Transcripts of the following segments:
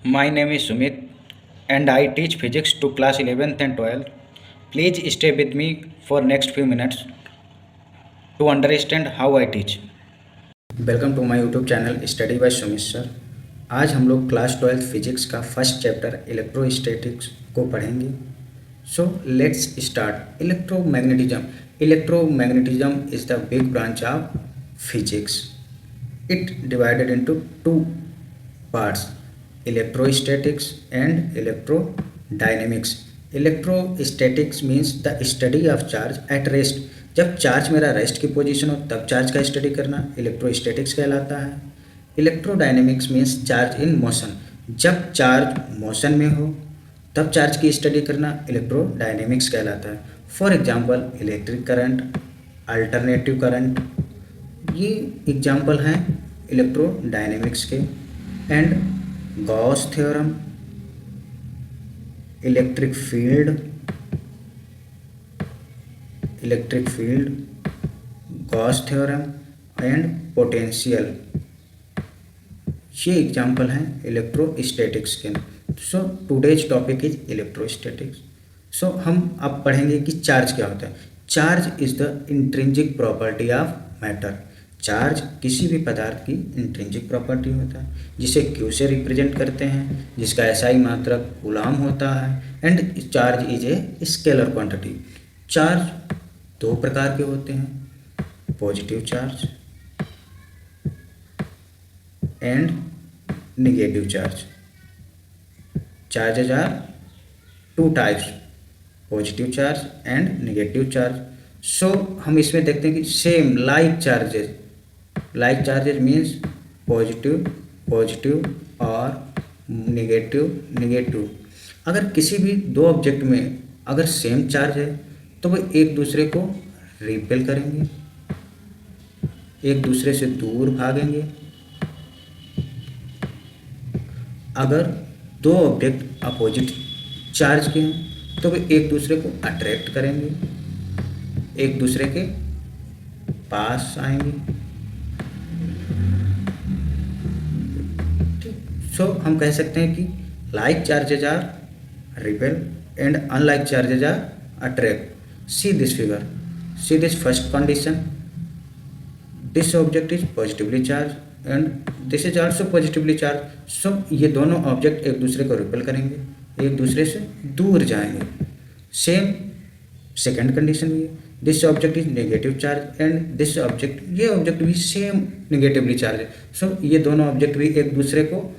My name is Sumit and I teach physics to class 11th and 12th. Please stay with me for next few minutes to understand how I teach. Welcome to my YouTube channel study by Sumit sir. आज हम लोग class 12th physics का first chapter electrostatics को पढ़ेंगे। So let's start. Electromagnetism is the big branch of physics. It divided into two parts, electrostatics and electrodynamics. Electrostatics means the study of charge at rest. जब charge मेरा rest की position हो तब charge का study करना electrostatics कहलाता है। Electrodynamics means charge in motion. जब चार्ज मोशन में हो तब चार्ज की स्टडी करना इलेक्ट्रोडायनेमिक्स कहलाता है। For example electric current, alternative current, ये एग्जांपल हैं इलेक्ट्रोडायनेमिक्स के। And Gauss theorem, electric field, Gauss theorem and potential, ये एग्जांपल हैं इलेक्ट्रोस्टैटिक्स के। So today's topic is electrostatics. So हम अब पढ़ेंगे कि चार्ज क्या होता है। Charge is the intrinsic property of matter. Charge किसी भी पदार्थ की इंट्रिंसिक प्रॉपर्टी होता है, जिसे क्यू से रिप्रेजेंट करते हैं, जिसका एसआई मात्रक कूलाम होता है। And charge is a scalar quantity. Charge दो प्रकार के होते हैं, positive charge and negative charge. Charges are two types, positive charge and negative charge. So हम इसमें देखते हैं कि same like charges means positive और नेगेटिव। अगर किसी भी दो ऑब्जेक्ट में अगर सेम चार्ज है तो वो एक दूसरे को रिपेल करेंगे, एक दूसरे से दूर भागेंगे। अगर दो ऑब्जेक्ट अपोजिट चार्ज के हैं तो वे एक दूसरे को अट्रैक्ट करेंगे, एक दूसरे के पास आएंगे। सो हम कह सकते हैं कि like charges are repel and unlike charges are attract. See this figure, see this first condition, this object is positively charge and this is also positively charge. So ये दोनों ऑब्जेक्ट एक दूसरे को रिपेल करेंगे, एक दूसरे से दूर जाएंगे। सेम सेकेंड कंडीशन भी है, this object is negative charge and this object, ये ऑब्जेक्ट भी सेम नेगेटिवली चार्ज है। सो ये दोनों ऑब्जेक्ट भी एक दूसरे को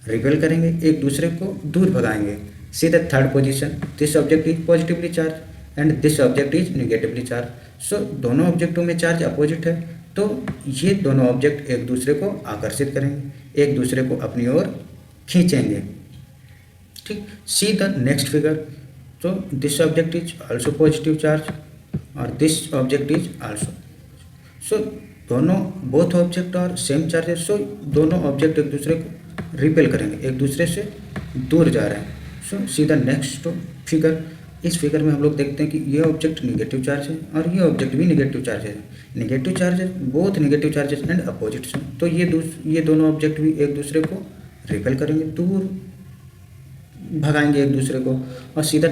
रिपेल करेंगे, एक दूसरे को दूर भगाएंगे। See the third position, this object is positively charge and this object is negatively charge. So दोनों ऑब्जेक्टों में चार्ज अपोजिट है, तो ये दोनों ऑब्जेक्ट एक दूसरे को आकर्षित करेंगे, एक दूसरे को अपनी ओर खींचेंगे। ठीक, सी द नेक्स्ट फिगर। तो this object is also positive charge और दिस ऑब्जेक्ट इज आल्सो। सो दोनों बोथ ऑब्जेक्ट और सेम चार्जेस, सो दोनों ऑब्जेक्ट एक दूसरे को रिपेल करेंगे, एक दूसरे से दूर जा रहे हैं। सो सी द नेक्स्ट फिगर। इस फिगर में हम लोग देखते हैं कि ये ऑब्जेक्ट नेगेटिव चार्ज है और ये ऑब्जेक्ट भी नेगेटिव चार्ज है। Negative charges, both negative charges and opposites हैं, तो ये दोनों ऑब्जेक्ट भी एक दूसरे को रिपेल करेंगे, दूर भगाएंगे एक दूसरे को। और सीधा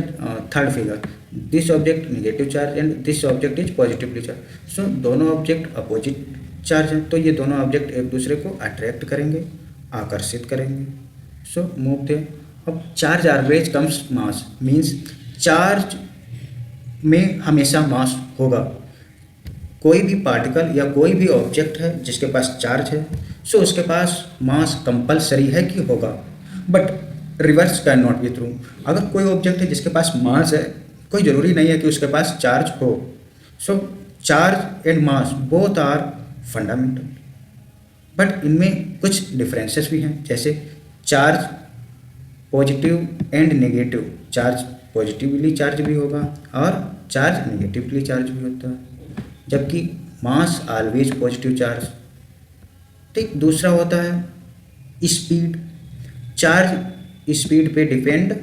third figure, this object negative charge and this object is positively charge. So दोनों ऑब्जेक्ट अपोजिट चार्ज हैं, तो ये दोनों ऑब्जेक्ट एक दूसरे को अट्रैक्ट करेंगे, आकर्षित करेंगे। सो मूव थे। अब चार्ज ऑलवेज कम्स मास, मीन्स चार्ज में हमेशा मास होगा। कोई भी पार्टिकल या कोई भी ऑब्जेक्ट है जिसके पास चार्ज है, सो उसके पास मास कंपलसरी है कि होगा, but reverse can not be true. अगर कोई ऑब्जेक्ट है जिसके पास मास है, कोई ज़रूरी नहीं है कि उसके पास चार्ज हो। So charge and mass both are fundamental, but इनमें कुछ डिफरेंसेस भी हैं। जैसे charge positive and negative, charge positively charge भी होगा और चार्ज नेगेटिवली चार्ज भी होता है, जबकि मास ऑलवेज पॉजिटिव चार्ज। ठीक, दूसरा होता है स्पीड। चार्ज स्पीड पे डिपेंड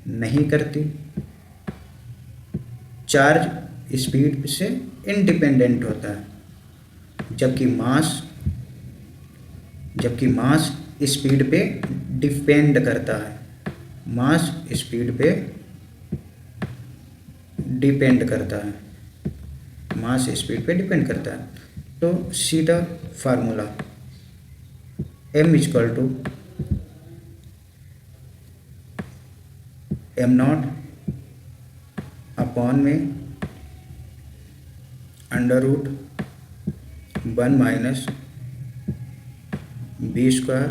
नहीं करती, चार्ज स्पीड से इंडिपेंडेंट होता है, जबकि मास स्पीड पे डिपेंड करता है, मास स्पीड पे डिपेंड करता है, मास स्पीड पे डिपेंड करता है। तो सीधा formula m equal to M not upon में under root 1 minus B square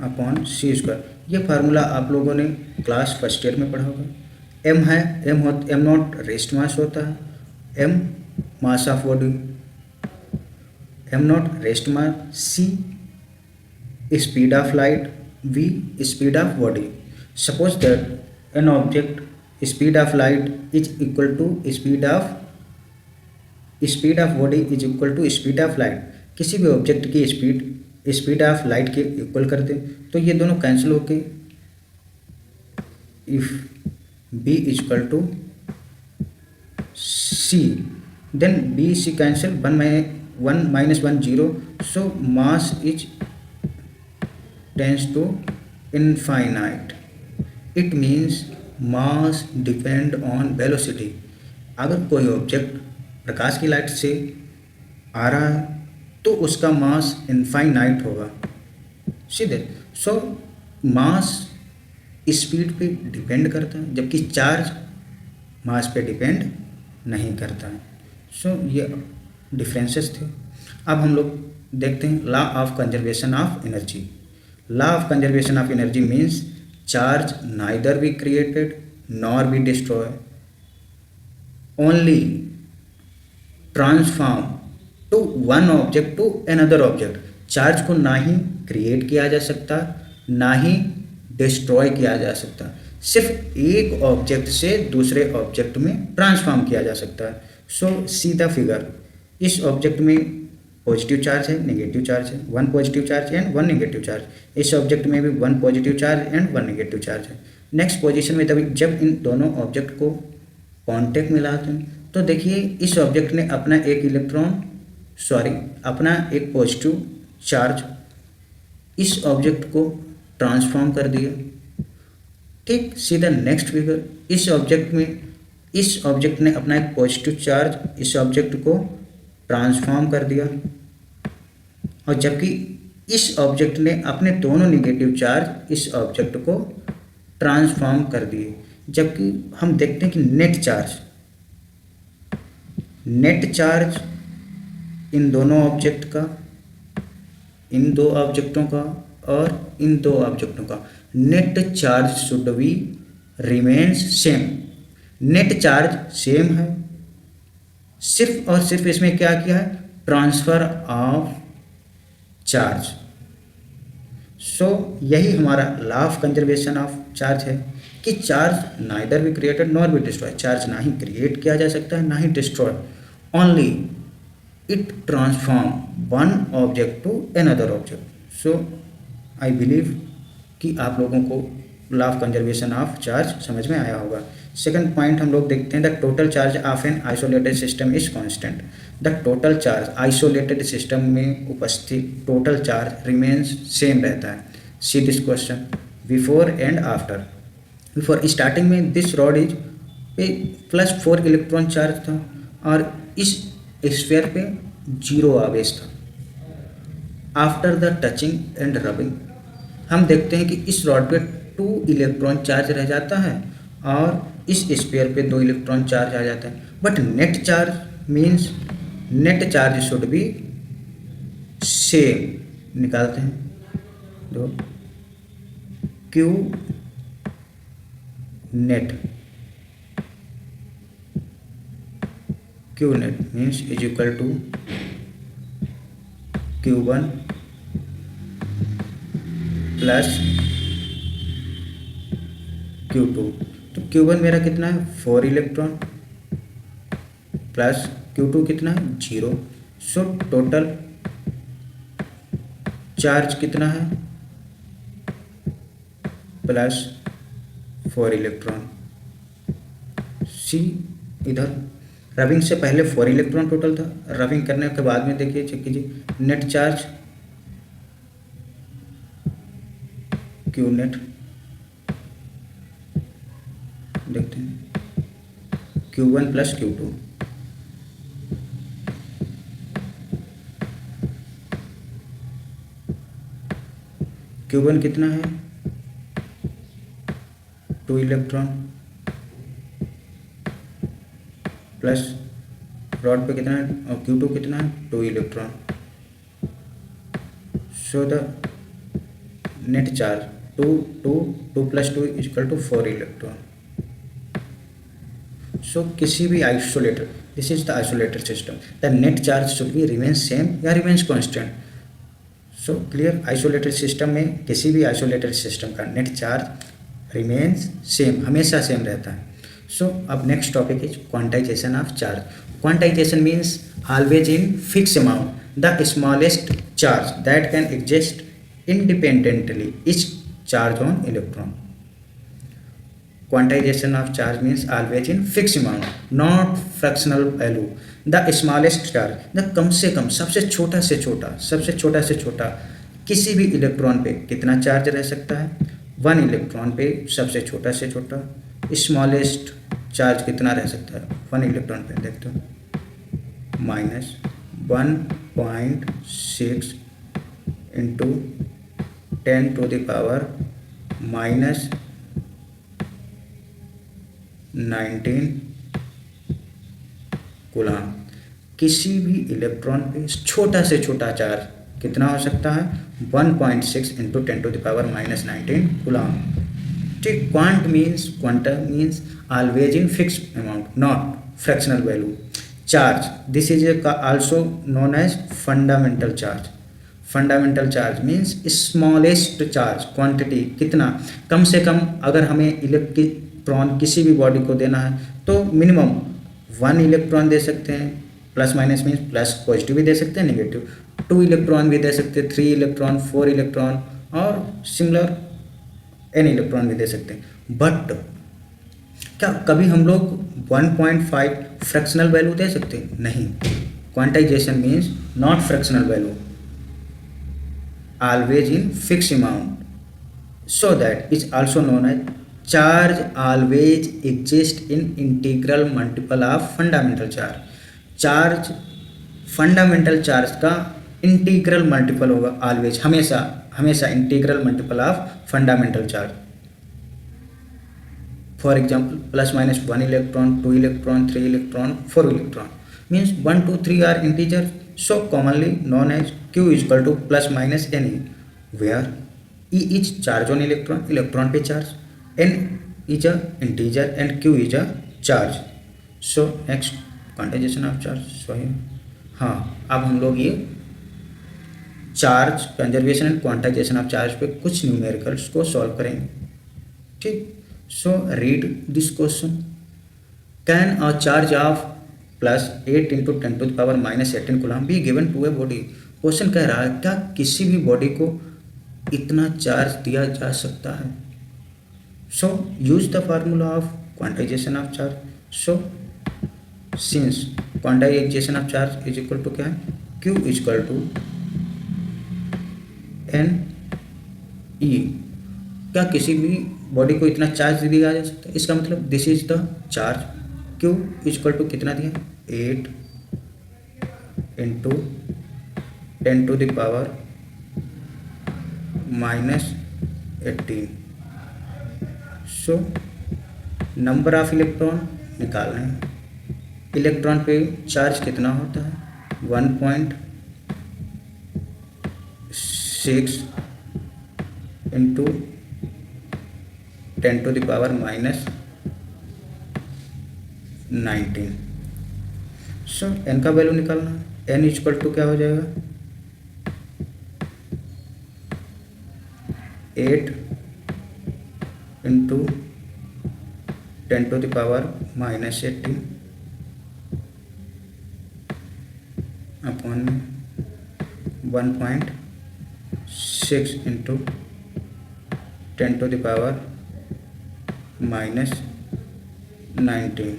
upon C square. ये फार्मूला आप लोगों ने क्लास फर्स्ट ईयर में पढ़ा होगा। एम है, एम नॉट रेस्ट मास होता है, m mass of body, m naught rest mass, c speed of light, v speed of body. Suppose that an object speed of light is equal to speed of body is equal to speed of light. किसी भी object की speed of light के equal कर दें तो ये दोनों cancel होके if b equal to c, then b c cancel, 1 minus 1 0, so mass is tends to infinite. It means mass depend on velocity. अगर कोई ऑब्जेक्ट प्रकाश की लाइट से आ रहा है तो उसका मास इनफाइनाइट होगा सीधे। सो मास स्पीड पे डिपेंड करता है, जबकि चार्ज मास पे डिपेंड नहीं करता है। सो ये डिफरेंसेस थे। अब हम लोग देखते हैं law of conservation of energy. Law of conservation of energy means charge neither be created nor be destroy, only transform to one object to another object. Charge को ना ही क्रिएट किया जा सकता ना ही डिस्ट्रॉय किया जा सकता, सिर्फ एक ऑब्जेक्ट से दूसरे ऑब्जेक्ट में ट्रांसफॉर्म किया जा सकता है। सो सी द फिगर। इस ऑब्जेक्ट में पॉजिटिव चार्ज है, नेगेटिव चार्ज है, 1 positive charge and 1 negative charge. इस ऑब्जेक्ट में भी 1 positive charge and 1 negative charge है। नेक्स्ट पोजीशन में तभी जब इन दोनों ऑब्जेक्ट को कॉन्टेक्ट में लाते हैं तो देखिए इस ऑब्जेक्ट ने अपना एक पॉजिटिव चार्ज इस ऑब्जेक्ट को ट्रांसफॉर्म कर दिया। ठीक, सीधा नेक्स्ट फिगर। इस ऑब्जेक्ट ने अपना एक पॉजिटिव चार्ज इस ऑब्जेक्ट को ट्रांसफॉर्म कर दिया, और जबकि इस ऑब्जेक्ट ने अपने दोनों नेगेटिव चार्ज इस ऑब्जेक्ट को ट्रांसफॉर्म कर दिए। जबकि हम देखते हैं कि नेट चार्ज इन दोनों ऑब्जेक्ट का, इन दो ऑब्जेक्टों का और इन दो ऑब्जेक्टों का net charge should be remains same. Net charge same है, सिर्फ और सिर्फ इसमें क्या किया है, ट्रांसफर ऑफ चार्ज। सो यही हमारा law of conservation of charge है कि charge neither be created nor be destroy. Charge ना ही क्रिएट किया जा सकता है ना ही destroy, only it transform one object to another object. So I believe कि आप लोगों को law of conservation of charge समझ में आया होगा। सेकंड पॉइंट हम लोग देखते हैं, the total charge of an isolated system is constant. The total charge isolated system में उपस्थित टोटल चार्ज रिमेन्स सेम रहता है। See this question before and after. Before starting में दिस रॉड इज पे +4 इलेक्ट्रॉन चार्ज था और इस sphere पे 0 आवेश था। After the touching and rubbing हम देखते हैं कि इस रॉड पे 2 इलेक्ट्रॉन चार्ज रह जाता है और इस स्फीयर पे 2 इलेक्ट्रॉन चार्ज आ जाता है। But net charge means net charge should be same. निकालते हैं तो Q net means is equal to Q1 plus Q2। तो Q1 मेरा कितना है 4 इलेक्ट्रॉन प्लस Q2 कितना है 0। सो टोटल चार्ज कितना है +4 इलेक्ट्रॉन। सी इधर रबिंग से पहले 4 इलेक्ट्रॉन टोटल था, रबिंग करने के बाद में देखिए चेक कीजिए नेट चार्ज क्यू नेट देखते हैं, Q1 प्लस Q2, Q1 कितना है 2 इलेक्ट्रॉन प्लस रॉड पे कितना है और Q2 कितना है 2 electron. So the net charge 2 plus 2 equal to 4 electron. So किसी भी isolator, this is the isolated system, the net charge should be remains same या remains constant. So clear, isolated system में किसी भी आइसोलेटेड सिस्टम का net charge remains same, हमेशा same रहता है। सो अब next topic is quantization of charge. Quantization means always in fix amount the smallest charge that can exist independently each charge on electron. Quantization of charge means always in fixed amount, not fractional value. The smallest charge, the कम से कम, सबसे छोटा से छोटा, सबसे छोटा से छोटा किसी भी इलेक्ट्रॉन पे कितना चार्ज रह सकता है 1 इलेक्ट्रॉन पे सबसे छोटा से छोटा स्मॉलेस्ट चार्ज कितना रह सकता है 1 इलेक्ट्रॉन पे, देखते हो -1.6 into 10 to the power -19 coulomb. किसी भी इलेक्ट्रॉन पे छोटा से छोटा चार्ज कितना हो सकता है 1.6 into 10 to the power -19 coulomb. ठीक, quantum means always in fix amount, not fractional value. Charge, this is also known as fundamental charge. Fundamental charge means smallest charge, quantity कितना, कम से कम अगर हमें इलेक्ट्रॉन किसी भी बॉडी को देना है तो मिनिमम 1 इलेक्ट्रॉन दे सकते हैं, plus minus means plus positive भी दे सकते हैं, नेगेटिव 2 इलेक्ट्रॉन भी दे सकते हैं, 3 इलेक्ट्रॉन, 4 इलेक्ट्रॉन और सिमिलर n इलेक्ट्रॉन भी दे सकते हैं। बट क्या कभी हम लोग 1.5 फ्रैक्शनल वैल्यू दे सकते हैं? नहीं। Quantization means not fractional value, always in fixed amount, so that is also known as charge always exist in integral multiple of fundamental charge। Charge fundamental charge का इंटीग्रल मल्टीपल होगा always, हमेशा हमेशा integral multiple of fundamental charge. For example plus minus 1 electron, 2 electron, 3 electron, 4 electron means 1, 2, 3 are integer, so commonly known as Q is equal to plus minus Ne, where E is charge on electron, electron पे charge, N is a integer and Q is a charge. So next quantization of charge. So हाँ, अब हम लोग ये charge conservation and quantization of charge पे कुछ numericals को solve करेंगे। ठीक, so read this question. Can a charge of plus 8 into 10 to the power -18 coulomb be given to a body. Question कह रहा है क्या किसी भी बॉडी को इतना चार्ज दिया जा सकता है? So use the formula of quantization of charge. So since quantization of charge is equal to क्या है, Q is equal to N E. क्या किसी भी बॉडी को इतना चार्ज दिया जा सकता है? इसका मतलब this is the charge. Q equal to कितना दिया 8 into 10 to the power -18। So number of electron निकालना है। इलेक्ट्रॉन पे चार्ज कितना होता है 1.6 into 10 to the power -19। So n का वैल्यू निकालना है। n इक्वल टू क्या हो जाएगा 8 into 10 to the power -18 upon 1.6 into 10 to the power -19।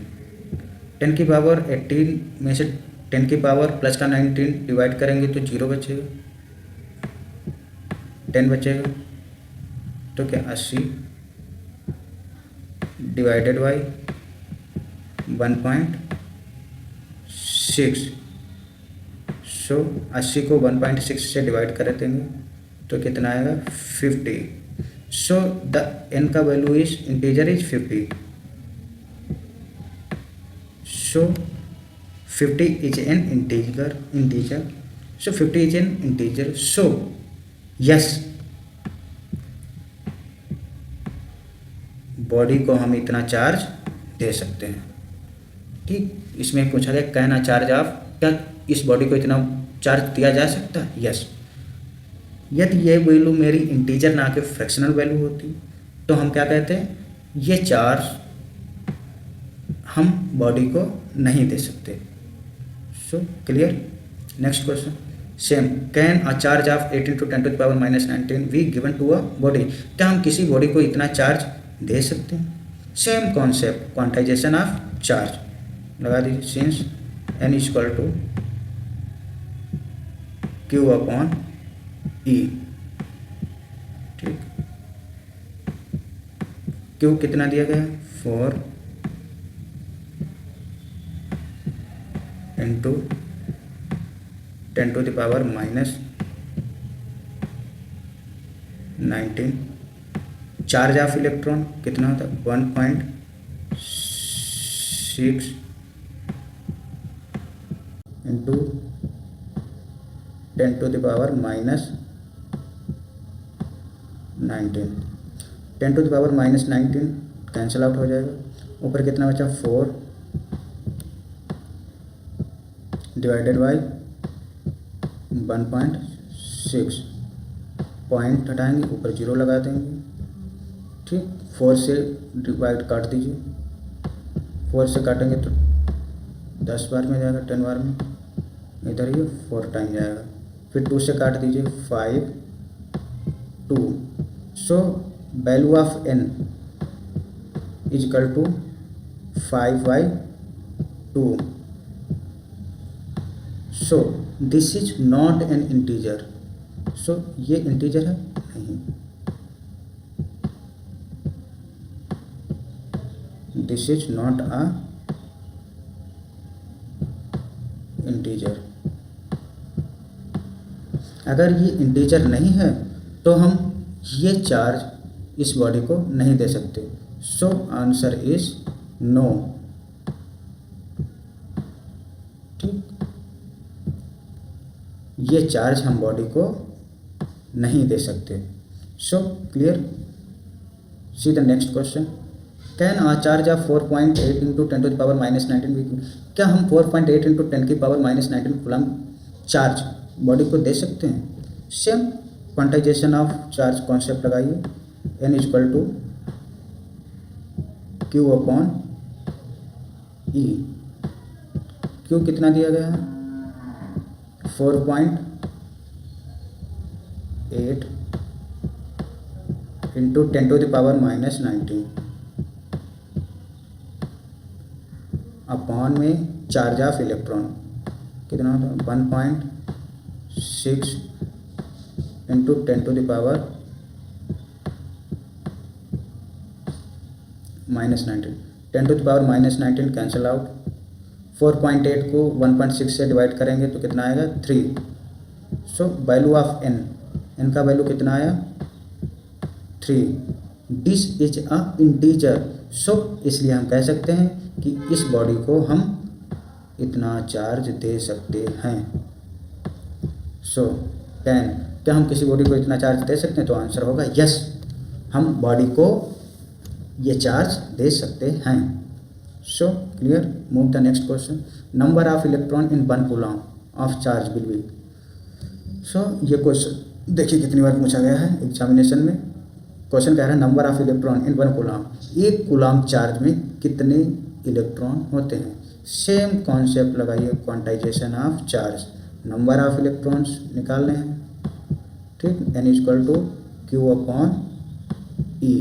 10 की पावर 18 में से 10 की पावर प्लस का 19 डिवाइड करेंगे तो 0 बचेगा, 10 बचेगा। तो क्या 80 डिवाइडेड बाई 1.6। सो 80 को 1.6 से डिवाइड कर देंगे तो कितना आएगा 50। सो द n का value is integer is 50। So 50 is an integer. So 50 is an integer. So yes, body को हम इतना चार्ज दे सकते हैं। ठीक, इसमें पूछा गया कहना चार्ज ऑफ, क्या इस बॉडी को इतना चार्ज दिया जा सकता है? यस। यदि ये वैल्यू मेरी इंटीजर ना के फ्रैक्शनल वैल्यू होती तो हम क्या कहते हैं, ये चार्ज हम बॉडी को नहीं दे सकते। So clear. Next question same, can a charge of 18 × 10⁻⁻19 be given to a body? क्या हम किसी बॉडी को इतना चार्ज दे सकते हैं? Same concept, quantization of charge लगा दीजिए। Since n equal to Q/E। ठीक, Q कितना दिया गया? 4 × 10⁻⁻19। चार्ज ऑफ इलेक्ट्रॉन कितना होता है? 1.6 × 10⁻⁻19। 10⁻⁻19 कैंसिल आउट हो जाएगा। ऊपर कितना बचा? 4 डिवाइडेड बाई 1.6। पॉइंट हटाएंगे, ऊपर 0 लगा देंगे। ठीक, 4 से डिवाइड काट दीजिए। 4 से काटेंगे तो 10 बार में जाएगा, 10 बार में, इधर ये 4 टाइम जाएगा। फिर 2 से काट दीजिए, 5 2। So value of n is equal to 5/2। So this is not an integer. So ये इंटीजर है नहीं, this is not a integer. अगर ये इंटीजर नहीं है तो हम ये चार्ज इस बॉडी को नहीं दे सकते। So answer is no. ठीक, ये चार्ज हम बॉडी को नहीं दे सकते। So clear. See the next question, can a charge of 4.8 × 10⁻⁻19 भी? क्या हम 4.8 × 10⁻⁻19 कूलम चार्ज बॉडी को दे सकते हैं? Same quantization of charge concept लगाइए। n equal to Q/E। Q कितना दिया गया है? 4.8 × 10⁻⁻19 अपॉन में चार्ज ऑफ इलेक्ट्रॉन कितना होता है? 1.6 × 10⁻⁻19। 10⁻⁻19 कैंसिल आउट। 4.8 को 1.6 से डिवाइड करेंगे तो कितना आएगा? 3। सो वैल्यू ऑफ n का वैल्यू कितना आया? 3। This is a integer. So इसलिए हम कह सकते हैं कि इस बॉडी को हम इतना चार्ज दे सकते हैं। सो कैन, क्या हम किसी बॉडी को इतना चार्ज दे सकते हैं? तो आंसर होगा यस, हम बॉडी को ये चार्ज दे सकते हैं। So clear. Move the next question, number of electron in 1 coulomb of charge will be? So ये क्वेश्चन देखिए कितनी बार पूछा गया है एग्जामिनेशन में। क्वेश्चन कह रहा है नंबर ऑफ इलेक्ट्रॉन इन 1 कूलम, 1 कूलम चार्ज में कितने इलेक्ट्रॉन होते हैं? सेम कॉन्सेप्ट लगाइए, quantization of charge. Number of electrons निकालने हैं। ठीक, n इक्वल टू Q/E।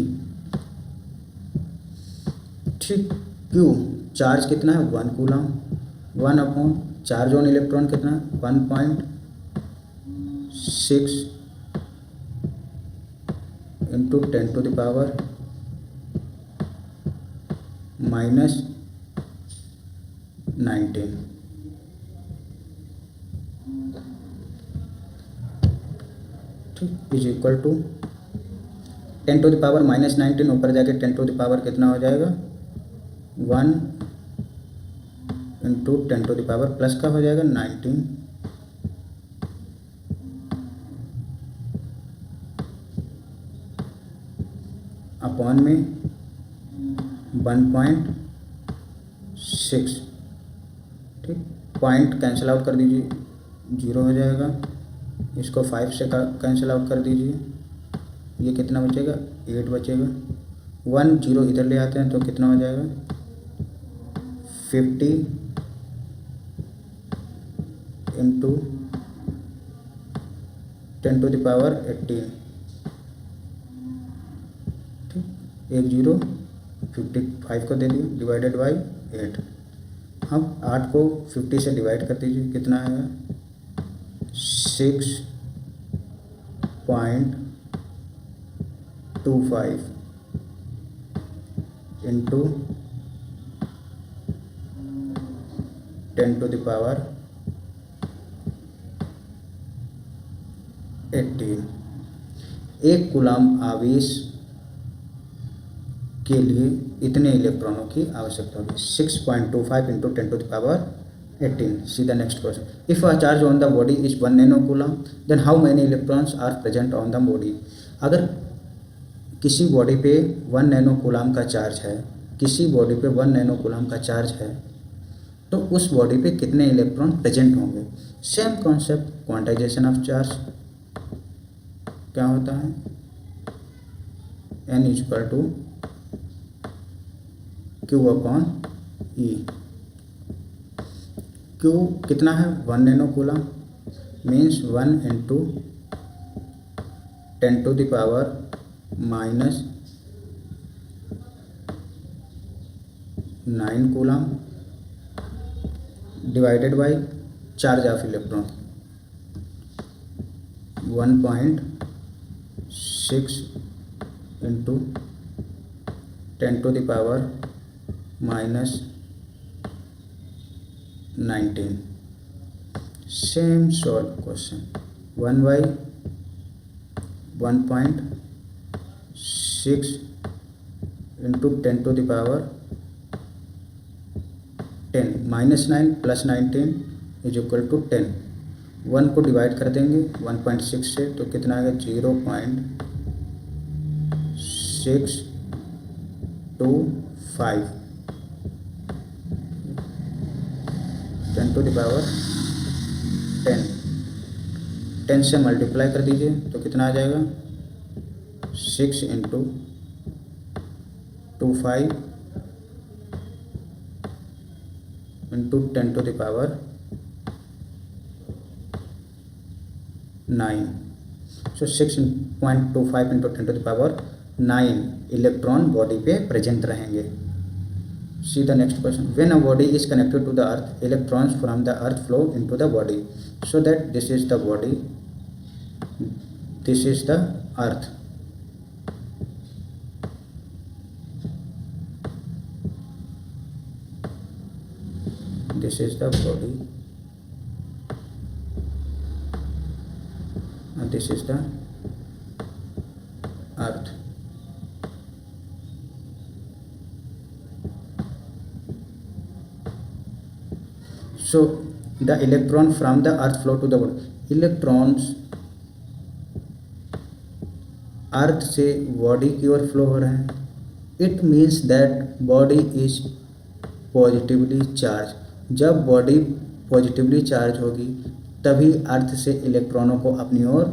ठीक, Q चार्ज कितना है? 1 कूलम। 1 अपॉन चार्ज ऑन इलेक्ट्रॉन कितना है? 1.6 into 10 to the power minus 19 ठीक is equal to 10 to the power minus 19 ऊपर जाके 10 टू द पावर कितना हो जाएगा 1 into 10 to the power plus का हो जाएगा 19 अपॉन में 1.6 ठीक पॉइंट कैंसिल आउट कर दीजिए 0 हो जाएगा इसको 5 से कैंसिल आउट कर दीजिए ये कितना बचेगा 8 बचेगा 1 0 इधर ले आते हैं तो कितना हो जाएगा 50 इंटू 10 टू द पावर 18 ठीक 1 0 55 को दे दिए डिवाइडेड बाई 8 अब 8 को 50 से डिवाइड कर दीजिए कितना आएगा 6.25 इंटू 10 टू द पावर 18 एक कूलम आवेश के लिए इतने इलेक्ट्रॉनों की आवश्यकता होगी 6.25 into 10 to the power 18 see the next question if a charge on the body is 1 nano coulomb then how many electrons are present on the body अगर किसी बॉडी पे 1 नैनो कूलम का चार्ज है किसी बॉडी पे 1 nano coulomb का charge है तो उस बॉडी पे कितने इलेक्ट्रॉन प्रेजेंट होंगे same concept quantization of charge क्या होता है n equal to Q upon E Q कितना है 1 nano coulomb means 1 into 10 to the power minus 9 coulomb divided by charge of electron 1.6 into 10 to the power minus 19 same solve question 1 by 1.6 into 10 to the power 10 minus 9 plus 19 is equal to 10 1 को divide कर देंगे 1.6 से तो कितना आएगा 0.625 10 to the power 10 से multiply कर दीजिए तो कितना आ जाएगा 6 into 25 into 10 to the power 9 so 6.25 into 10 to the power 9 electron body पे प्रेजेंट रहेंगे See the next question. When a body is connected to the earth, electrons from the earth flow into the body. So that this is the body, this is the earth. This is the body and this is the earth. So the electron from the earth flow to the body. Electrons अर्थ से body की ओर flow हो रहे हैं. It means that body is positively charge. जब body positively charge होगी तभी अर्थ से इलेक्ट्रॉनों को अपनी ओर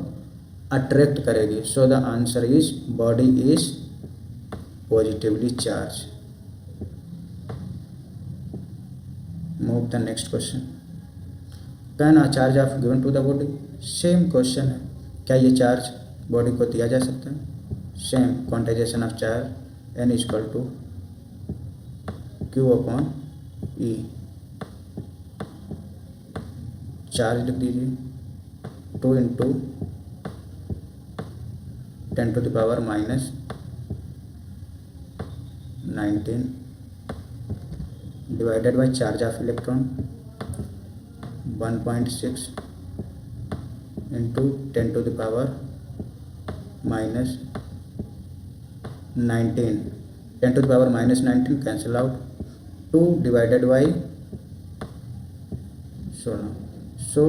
अट्रैक्ट करेगी. So the answer is body is positively charge. Move the next question. Can a charge of given to the body. Same question है. क्या ये चार्ज बॉडी को दिया जा सकता है? Same quantization of charge N equal to Q upon E. Charge लिख दीजिए 2 into 10⁻⁻19 divided by charge of electron 1.6 into 10⁻⁻19. 10⁻⁻19 cancel out. 2 divided by 16. So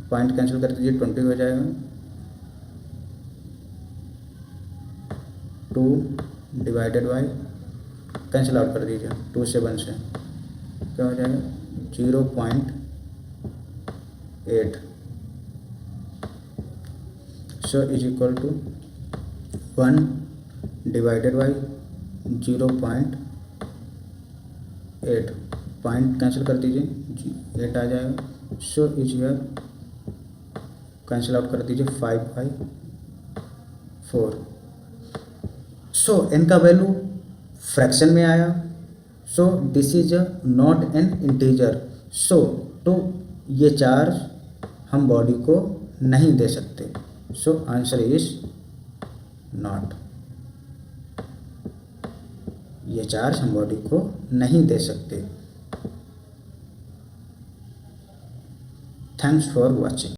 point cancel कर दीजिए, 20 हो जाएगा. 2 डिवाइडेड बाई कैंसिल आउट कर दीजिए 2 से 1 से क्या हो जाएगा 0.8. So is equal to 1 divided by 0.8. Point cancel कर दीजिए 8 आ जाएगा. So is here cancel out कर दीजिए 5/4. सो एन का वैल्यू फ्रैक्शन में आया. So this is not an integer. So तो ये चार्ज हम बॉडी को नहीं दे सकते. So answer is not. ये चार्ज हम बॉडी को नहीं दे सकते. Thanks for watching.